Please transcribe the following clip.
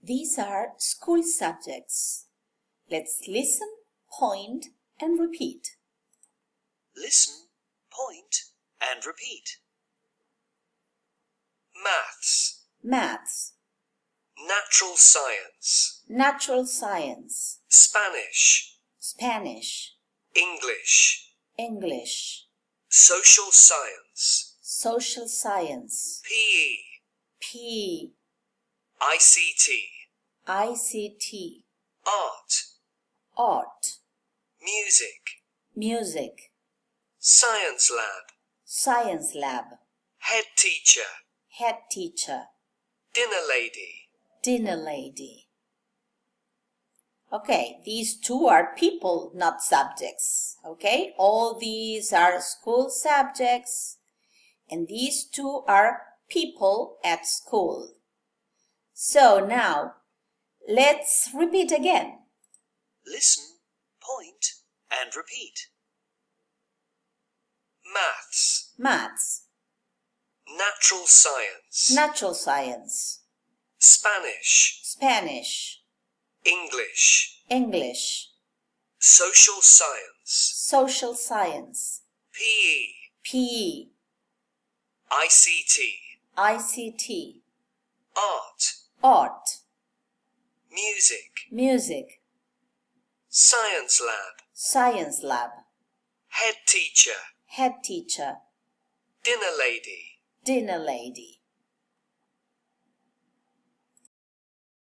These are school subjects. Let's listen, point, and repeat. Listen, point, and repeat. Maths. Maths. Natural science. Natural science. Spanish. Spanish. English. English. Social science. Social science. PE. PE. ICT. ICT. Art. Art. Music. Music. Science lab. Science lab. Head teacher. Head teacher. Dinner lady. Dinner lady. Okay, these two are people, not subjects. Okay, all these are school subjects, and these two are people at school. So now, let's repeat again. Listen, point, and repeat. Maths. Maths. Natural science. Natural science. Spanish. Spanish. English. English. Social science. Social science. PE. PE. ICT. ICT. Art. Art. Music. Music. Science lab. Science lab. Head teacher. Head teacher. Dinner lady. Dinner lady.